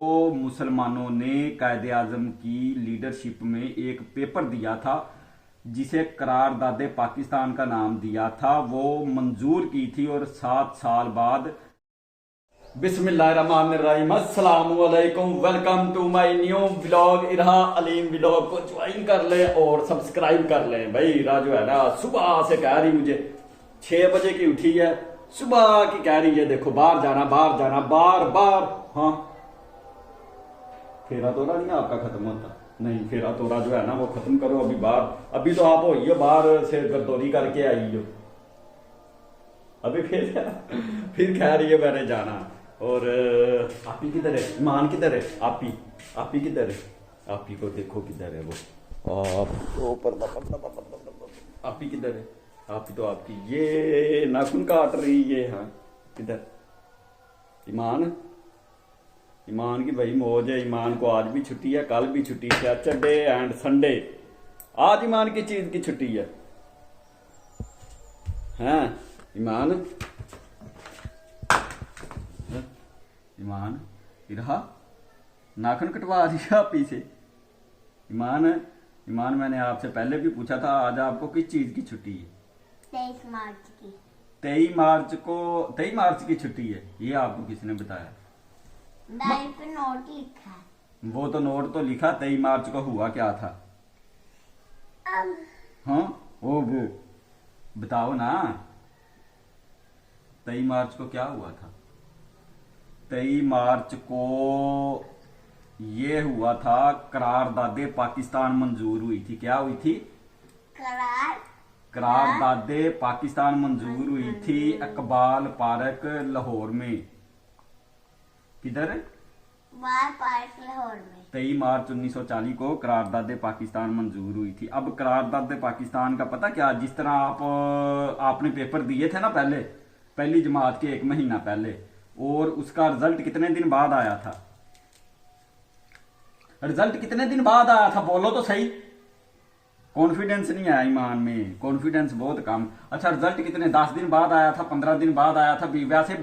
तो मुसलमानों ने कायदे आजम की लीडरशिप में एक पेपर दिया था जिसे करारदादे पाकिस्तान का नाम दिया था। वो मंजूर की थी और 7 साल बाद बिस्मिल्लाहिर्रहमानिर्रहीम अस्सलामुअलैकुम, welcome to my new vlog. Irha Aleem vlog को ज्वाइन कर लें और सब्सक्राइब कर लें। भाई राजू है ना, सुबह से कह रही मुझे 6 बजे की उठी है, सुबह की कह रही है देखो बाहर जाना बार बार। हाँ, फेरा तोरा नहीं आपका खत्म होता? नहीं, फेरा तोरा जो है ना वो खत्म करो अभी। बाहर अभी तो आप होइए, बाहर से गर्दौरी करके आई हो अभी, फिर कह रही है मैंने जाना। और आपी किधर है? ईमान किधर है? आपी किधर है? आपी को देखो किधर है वो। आपी किधर है? आपी तो आपकी ये नाखून काट रही है। हाँ, किधर? ईमान की भाई मौज है। ईमान को आज भी छुट्टी है, कल भी छुट्टी, सैटरडे एंड संडे। आज ईमान की चीज की छुट्टी है। हाँ ईमान इरहा नाखून कटवा दिया आपी से। ईमान मैंने आपसे पहले भी पूछा था, आज आपको किस चीज की छुट्टी है? 23 मार्च की। 23 मार्च की छुट्टी है। ये आपको किसने बताया? डायरी पे नोट लिखा है। वो तो नोट तो लिखा, 23 मार्च को हुआ क्या था? हाँ वो बताओ ना, 23 मार्च को क्या हुआ था? 23 मार्च को ये हुआ था, करारदादे पाकिस्तान मंजूर हुई थी। क्या हुई थी? करारदादे पाकिस्तान मंजूर हुई थी इकबाल पार्क लाहौर में। किधर? पार्क लाहौर में। 23 मार्च 1940 को करारदादे पाकिस्तान मंजूर हुई थी। अब करारदादे पाकिस्तान का पता क्या, जिस तरह आपने पेपर दिए थे ना पहले, पहली जमात के 1 महीना पहले, और उसका रिजल्ट कितने दिन बाद आया था? रिजल्ट कितने दिन बाद आया था? बोलो तो सही। कॉन्फिडेंस नहीं आया ईमान में, कॉन्फिडेंस बहुत कम। अच्छा, रिजल्ट कितने, 10 दिन बाद आया था, 15 दिन बाद आया था? वैसे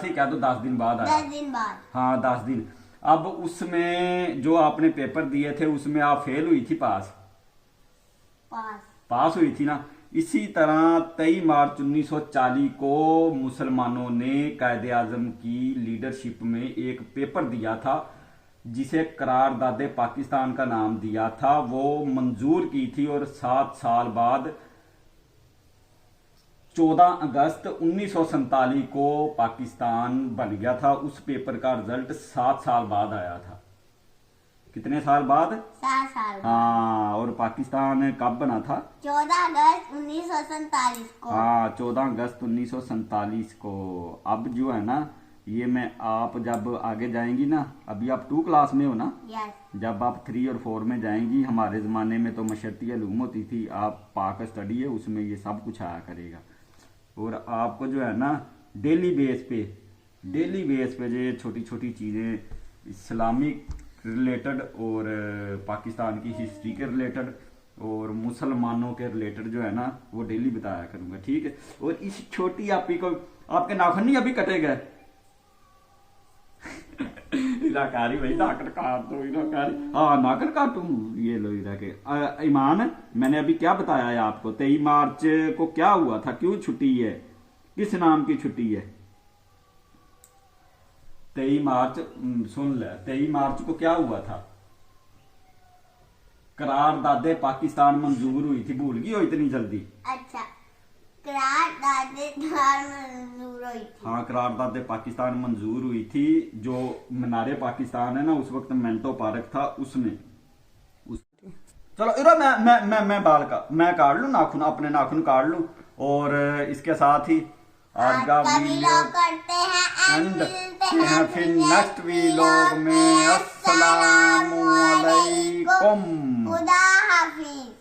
ही कह दो 10 दिन बाद आया। 10 दिन बाद। हाँ 10 दिन। अब उसमें जो आपने पेपर दिए थे उसमें आप फेल हुई थी पास हुई थी ना। इसी तरह 23 मार्च 1940 को मुसलमानों ने कायदे आजम की लीडरशिप में एक पेपर दिया था जिसे करारदादे पाकिस्तान का नाम दिया था। वो मंजूर की थी और 7 साल बाद 14 अगस्त 1947 को पाकिस्तान बन गया था। उस पेपर का रिजल्ट 7 साल बाद आया था। कितने साल बाद? 7 साल। हाँ, और पाकिस्तान कब बना था? 14 अगस्त 1947 को। हाँ, 14 अगस्त 1947 को। अब जो है ना, ये मैं आप जब आगे जाएंगी ना, अभी आप 2 क्लास में हो ना, यस। जब आप 3 और 4 में जाएंगी, हमारे ज़माने में तो मशर्ती अलूम होती थी, आप पाक स्टडी है उसमें ये सब कुछ आया करेगा। और आपको जो है ना डेली बेस पे जो छोटी छोटी चीज़ें इस्लामिक रिलेटेड और पाकिस्तान की हिस्ट्री के रिलेटेड और मुसलमानों के रिलेटेड जो है ना वो डेली बताया करूँगा, ठीक है? और इस छोटी आपी को, आपके नाखून नहीं अभी कटे गए? इलाकारी भाई नाखून काट दो, इलाकारी। हाँ, नाखून काटूं, ये लो इला के। ईमान, मैंने अभी क्या बताया है आपको? 23 मार्च को क्या हुआ था? क्यों छुट्टी है? किस नाम की छुट्टी है? 23 मार्च, सुन ले, 23 मार्च को क्या हुआ था? करारदादे पाकिस्तान मंजूर हुई थी। भूल गई हो इतनी जल्दी? अच्छा, करारदादे मंजूर हुई थी। हाँ, करारदादे पाकिस्तान मंजूर हुई थी। जो मीनारे पाकिस्तान है ना, उस वक्त मेंटो पार्क था उसमें। चलो इरा, मैं मैं काट लूं नाखून, अपने नाखून काट लूं। और इसके साथ ही आज का वीडियो करते हैं एंड मिलते हैं फिर नेक्स्ट वीलॉग में। अस्सलाम वालेकुम, खुदा हाफिज।